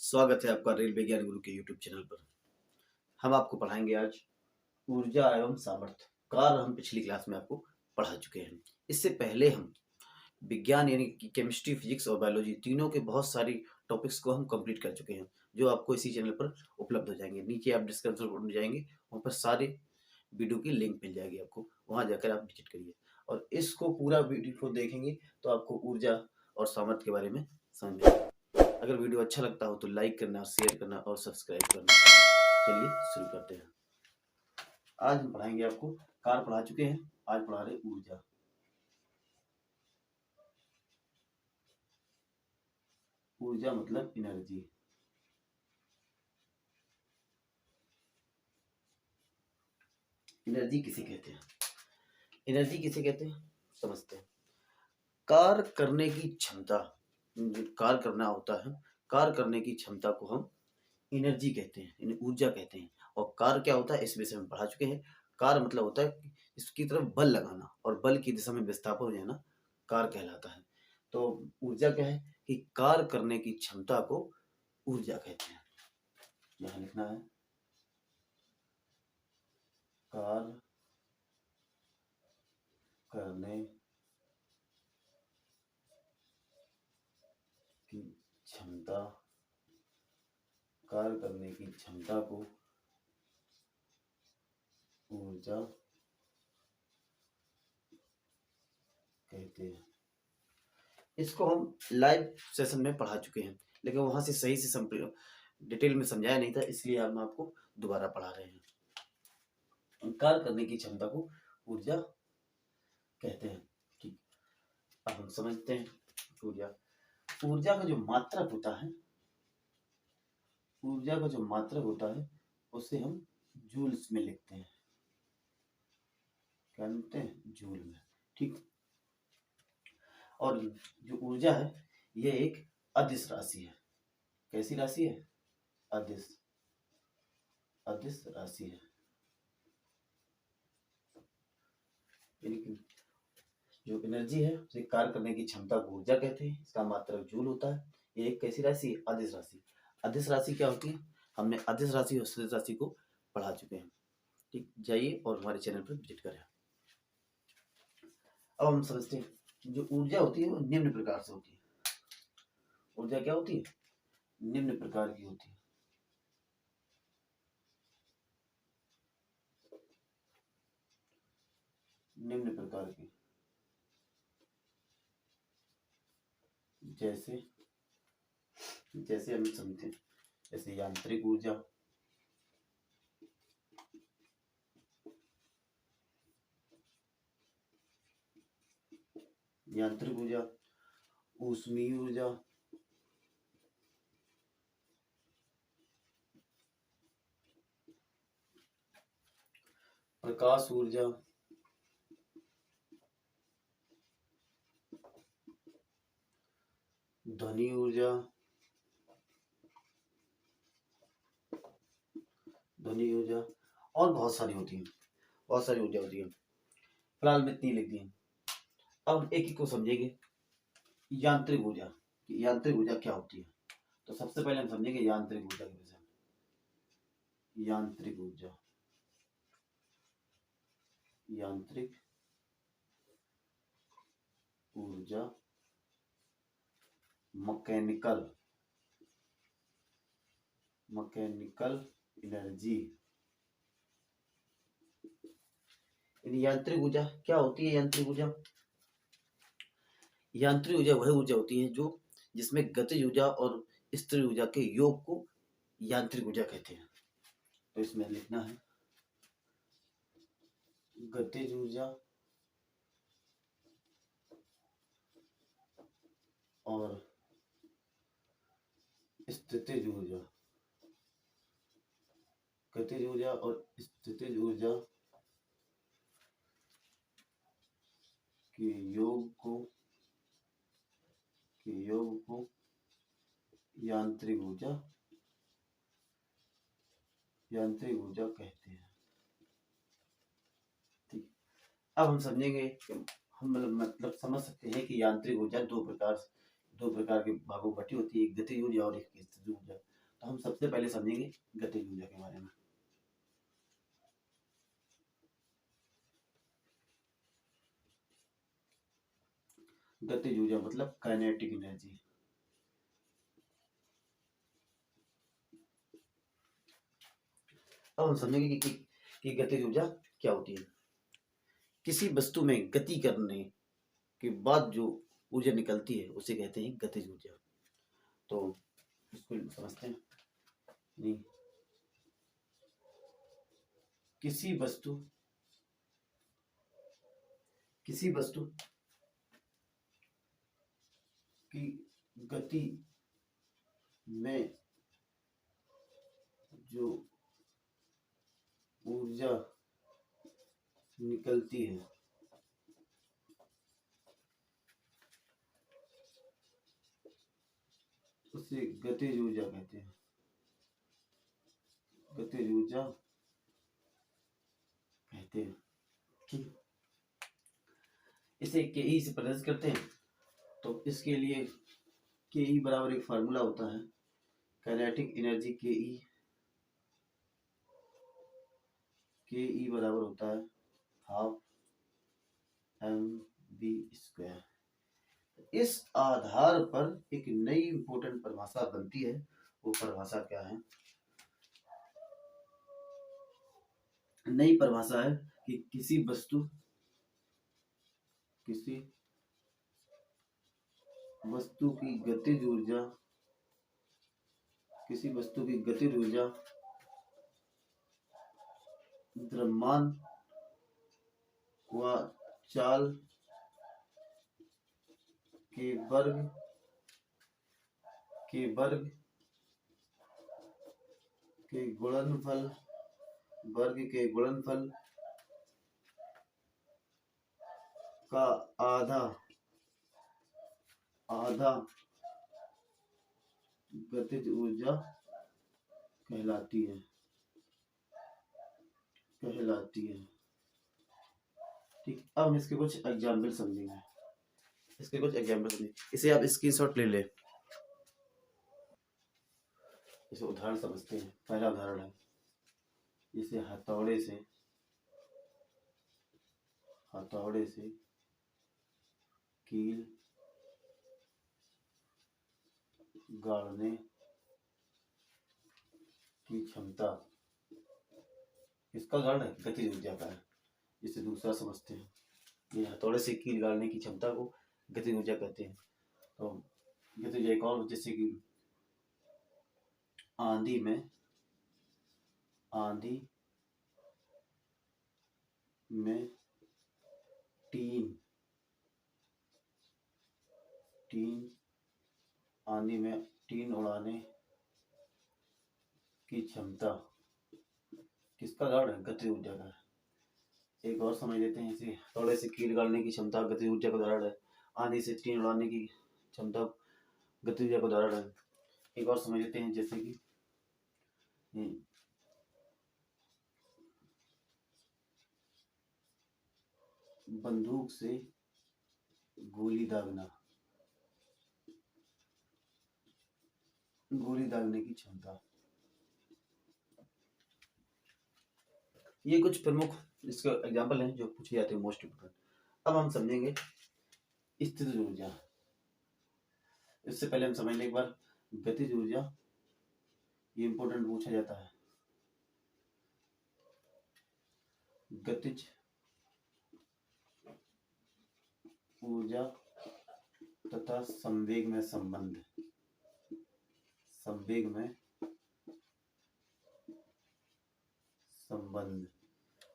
स्वागत है आपका रेल विज्ञान गुरु के यूट्यूब चैनल पर। हम आपको पढ़ाएंगे आज ऊर्जा एवं सामर्थ्य। कार्य हम पिछली क्लास में आपको पढ़ा चुके हैं। इससे पहले हम विज्ञान यानी कि केमिस्ट्री, फिजिक्स और बायोलॉजी तीनों के बहुत सारी टॉपिक्स को हम कंप्लीट कर चुके हैं, जो आपको इसी चैनल पर उपलब्ध हो जाएंगे। नीचे आप डिस्क्रिप्शन बॉक्स में जाएंगे, वहाँ पर सारे वीडियो की लिंक मिल जाएगी आपको, वहाँ जाकर आप विजिट करिए और इसको पूरा वीडियो को देखेंगे तो आपको ऊर्जा और सामर्थ्य के बारे में समझ में आएगा। अगर वीडियो अच्छा लगता हो तो लाइक करना, शेयर करना और सब्सक्राइब करना। चलिए शुरू करते हैं। आज हम पढ़ाएंगे आपको, कार्य पढ़ा चुके हैं, आज पढ़ा रहे ऊर्जा। ऊर्जा मतलब एनर्जी। एनर्जी किसे कहते हैं? एनर्जी किसे कहते हैं समझते हैं। कार्य करने की क्षमता, कार्य करना होता है, कार्य करने की क्षमता को हम एनर्जी कहते हैं, यानी ऊर्जा कहते हैं। और कार्य क्या होता है इस विषय में पढ़ा चुके हैं। कार्य मतलब होता है इसकी तरफ बल लगाना और बल की दिशा में विस्थापन हो जाना कार्य कहलाता है। तो ऊर्जा क्या है कि कार्य करने की क्षमता को ऊर्जा कहते हैं। यहाँ लिखना है कार्य करने की क्षमता, कार्य करने की क्षमता को ऊर्जा कहते हैं। इसको हम लाइव सेशन में पढ़ा चुके हैं, लेकिन वहां से सही से डिटेल में समझाया नहीं था, इसलिए हम आपको दोबारा पढ़ा रहे हैं। कार्य करने की क्षमता को ऊर्जा कहते हैं। ठीक, अब हम समझते हैं ऊर्जा। ऊर्जा का जो मात्रक होता है, ऊर्जा का जो मात्रक होता है उसे हम जूल्स में लिखते हैं। क्या लिखते हैं? जूल में। ठीक, और जो ऊर्जा है यह एक अदिश राशि है। कैसी राशि है? अदिश, अदिश राशि है। जो एनर्जी है उसे कार्य करने की क्षमता को ऊर्जा कहते हैं। इसका मात्रक जूल होता है। ये एक कैसी राशि? अदिश राशि। अदिश राशि क्या होती है? हमने अदिश राशि और सदिश राशि को पढ़ा चुके हैं। ठीक, जाइए और हमारे चैनल पर विजिट करें। अब हम समझते हैं जो ऊर्जा होती है वो निम्न प्रकार से होती है। ऊर्जा क्या होती है? निम्न प्रकार की होती है। निम्न प्रकार की, जैसे जैसे हम समझते हैं, जैसे यांत्रिक ऊर्जा, यांत्रिक ऊर्जा, ऊष्मीय ऊर्जा, प्रकाश ऊर्जा, ध्वनि ऊर्जा, ध्वनि ऊर्जा और बहुत सारी होती है। बहुत सारी ऊर्जा होती है, फिलहाल में इतनी लिख दी है। अब एक एक को समझेंगे। यांत्रिक ऊर्जा, यांत्रिक ऊर्जा क्या होती है? तो सबसे पहले हम समझेंगे यांत्रिक ऊर्जा के विषय में। यांत्रिक ऊर्जा, यांत्रिक ऊर्जा, मैकेनिकल, मैकेनिकल एनर्जी। यांत्रिक ऊर्जा क्या होती है? यांत्रिक ऊर्जा, यांत्रिक ऊर्जा वह ऊर्जा होती है जो जिसमें गतिज ऊर्जा और स्थिर ऊर्जा के योग को यांत्रिक ऊर्जा कहते हैं। तो इसमें लिखना है गतिज ऊर्जा और स्थितिज ऊर्जा, गतिज ऊर्जा और स्थितिज ऊर्जा के योग को यांत्रिक ऊर्जा, यांत्रिक ऊर्जा कहते हैं। ठीक, अब हम समझेंगे कि हम मतलब समझ सकते हैं कि यांत्रिक ऊर्जा दो प्रकार के भागों बटी होती है, एक गतिज ऊर्जा और एक स्थितिज ऊर्जा। तो हम सबसे पहले समझेंगे गतिज ऊर्जा के बारे में। गतिज ऊर्जा मतलब काइनेटिक एनर्जी। अब हम समझेंगे कि गतिज ऊर्जा क्या होती है। किसी वस्तु में गति करने के बाद जो ऊर्जा निकलती है उसे कहते हैं गतिज ऊर्जा। तो इसको समझते हैं। नहीं, किसी वस्तु की गति में जो ऊर्जा निकलती है उसे गतिज ऊर्जा कहते हैं। गतिज ऊर्जा कहते हैं। ठीक, इसे के ई से प्रदर्शित करते हैं। तो इसके लिए के ई बराबर एक फार्मूला होता है, काइनेटिक एनर्जी के ई बराबर होता है हाफ mv²। इस आधार पर एक नई इंपोर्टेंट परिभाषा बनती है। वो परिभाषा क्या है? नई परिभाषा है कि किसी वस्तु की गतिज ऊर्जा द्रव्यमान व चाल के वर्ग के गुणनफल का आधा गतिज ऊर्जा कहलाती है। ठीक, अब हम इसके कुछ एग्जाम्पल समझेंगे। इसे आप स्क्रीनशॉट ले ले। इसे उदाहरण समझते हैं। पहला उदाहरण है, जैसे हथौड़े से कील गाड़ने की क्षमता, इसका उदाहरण है, गतिज ऊर्जा का है। इसे दूसरा समझते हैं। ये हथौड़े से कील गाड़ने की क्षमता को गतिज ऊर्जा कहते हैं। तो गतिज एक और, जैसे कि आंधी में टीन उड़ाने की क्षमता, किसका उदाहरण है? गतिज ऊर्जा का है। एक और समझ लेते हैं। इसे हथौड़े से कील गाड़ने की क्षमता गतिज ऊर्जा का उदाहरण है। आंधी से टीन उड़ाने की क्षमता गतिज ऊर्जा का उदाहरण है। एक और समझ लेते हैं, जैसे कि बंदूक से गोली दागने की क्षमता। ये कुछ प्रमुख इसके एग्जाम्पल हैं जो पूछे जाते हैं, मोस्ट इम्पोर्टेंट। अब हम समझेंगे स्थितिज ऊर्जा। इससे पहले हम समझ लें एक बार गतिज ऊर्जा, ये इंपॉर्टेंट पूछा जाता है। गतिज ऊर्जा तथा संवेग में संबंध।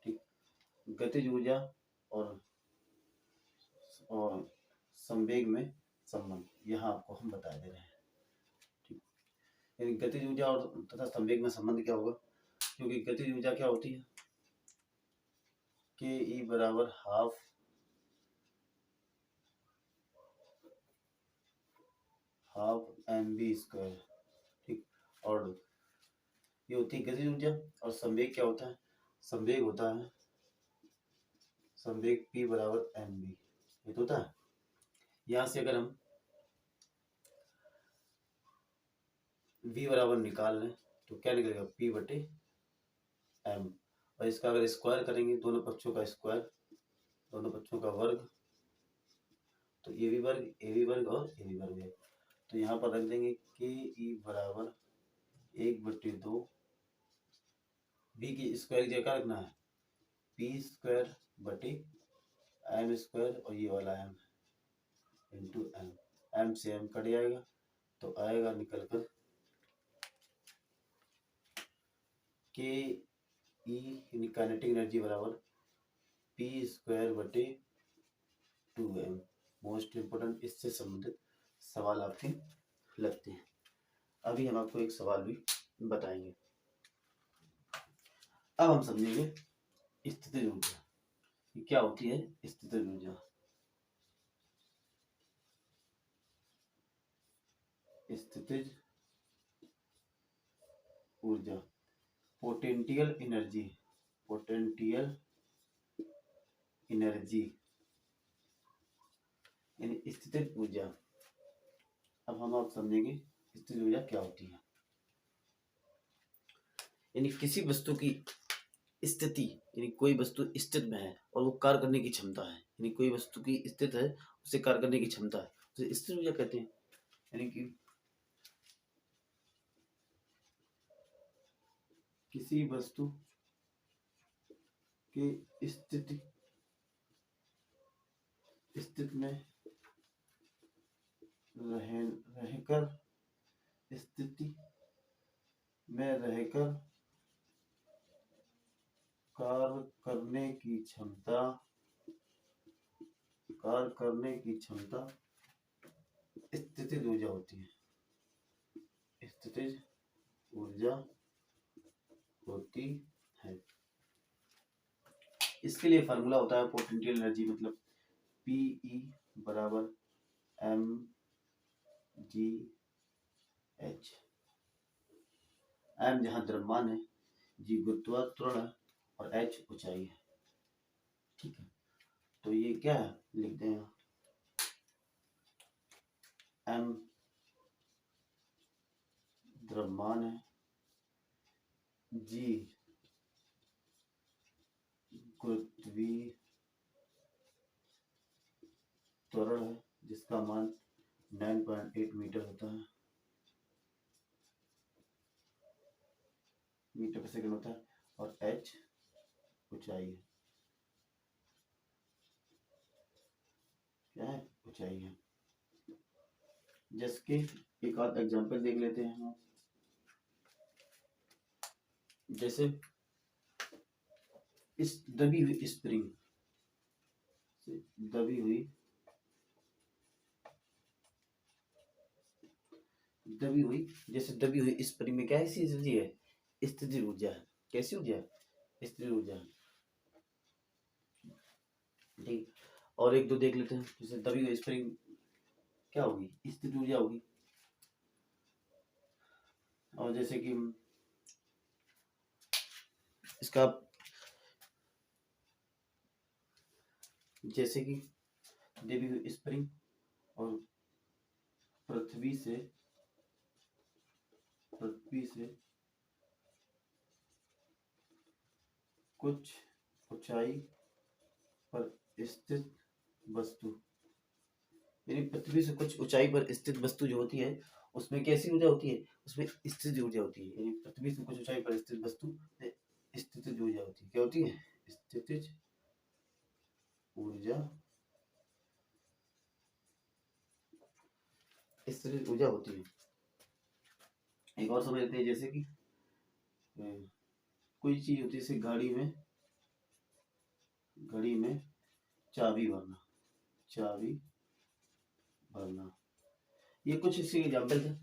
ठीक, गतिज ऊर्जा और संवेग में संबंध यहाँ आपको हम बता दे रहे हैं। ठीक, यानी गतिज ऊर्जा और तथा संवेग में संबंध क्या होगा? क्योंकि गतिज ऊर्जा क्या होती है? के ई बराबर हाफ mv²। ठीक, और ये होती है गतिज ऊर्जा। और संवेग क्या होता है? संवेग होता है p बराबर mv। ये तो होता है। यहाँ से अगर हम v बराबर निकाल लें तो क्या निकलेगा, p बटे m, और इसका अगर स्क्वायर करेंगे, दोनों पक्षों का स्क्वायर, दोनों पक्षों का वर्ग, तो ए बी वर्ग और ए बी वर्ग है। तो यहाँ पर रख देंगे के ई बराबर 1/2, बी की स्क्वायर की जगह क्या रखना है, पी स्क्वायर बटे एम स्क्वायर, और ये वाला एम इंटू एम, एम से एम कट जाएगा तो आएगा निकल कर के ई काइनेटिक एनर्जी बराबर पी स्क्वायर बटे 2m। मोस्ट इम्पोर्टेंट इससे संबंधित सवाल आपके लगते हैं। अभी हम आपको एक सवाल भी बताएंगे। अब हम समझेंगे स्थितिज ऊर्जा क्या होती है। स्थितिज ऊर्जा, स्थितिज ऊर्जा पोटेंशियल एनर्जी, पोटेंशियल एनर्जी यानी स्थितिज ऊर्जा। अब हम आप समझेंगे स्थितिज ऊर्जा क्या होती है। यानी किसी वस्तु की स्थिति, यानी कोई वस्तु स्थित में है और वो कार्य करने की क्षमता है, यानी कोई वस्तु की स्थित है उसे कार्य करने की क्षमता है, तो स्थितिज ऊर्जा कहते हैं। यानी कि किसी वस्तु के स्थिति में रहकर स्थिति में रहकर कार्य करने की क्षमता स्थितिज ऊर्जा होती है, स्थितिज ऊर्जा होती है। इसके लिए फार्मूला होता है पोटेंशियल एनर्जी, मतलब पी बराबर एम जी एच। एम जहाँ द्रव्यमान है, जी गुरुत्वाकर्षण है और एच ऊंचाई है। ठीक है, तो ये क्या है, लिखते हैं एम द्रव्यमान है, जी गुरुत्वीय त्वरण है जिसका मान 9.8 मीटर होता है, मीटर पर सेकंड होता है, और एच ऊंचाई है, क्या है, ऊंचाई है। जिसके एक आध एग्जांपल देख लेते हैं हम। जैसे इस दबी हुई स्प्रिंग, दबी हुई जैसे दबी हुई स्प्रिंग में क्या है, एनर्जी है, स्थितिज ऊर्जा है। कैसी ऊर्जा है, स्थितिज ऊर्जा है। ठीक, और एक दो देख लेते हैं। जैसे दबी हुई स्प्रिंग क्या होगी, स्थितिज ऊर्जा होगी। और जैसे कि इसका, जैसे कि दबी हुई स्प्रिंग और पृथ्वी से कुछ ऊंचाई पर स्थित वस्तु, यानी पृथ्वी से कुछ ऊंचाई पर स्थित वस्तु जो होती है उसमें कैसी ऊर्जा होती है, उसमें स्थितिज ऊर्जा होती है। यानी पृथ्वी से कुछ ऊंचाई पर स्थित वस्तु में स्थितिज ऊर्जा होती है। क्या होती है, स्थितिज ऊर्जा, स्थितिज ऊर्जा होती है। एक और समझ लेते हैं, जैसे कि कोई चीज होती है, जैसे घड़ी में चाबी भरना, ये कुछ इसके एग्जाम्पल थे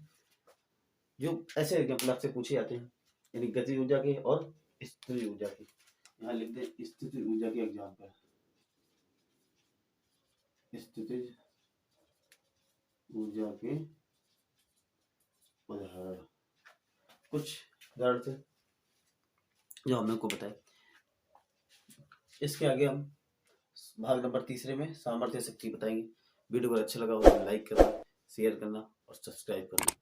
जो ऐसे एग्जाम्पल आपसे पूछे जाते हैं, यानी गतिज ऊर्जा के और स्थितिज ऊर्जा के। यहाँ लिख दे स्थितिज ऊर्जा के एग्जाम्पल, स्थितिज ऊर्जा के उदाहरण, कुछ उदाहरण थे जो हमने को बताए। इसके आगे हम भाग नंबर 3 में सामर्थ्य शक्ति बताएंगे। वीडियो अगर अच्छा लगा हो तो लाइक करना, शेयर करना और सब्सक्राइब करना।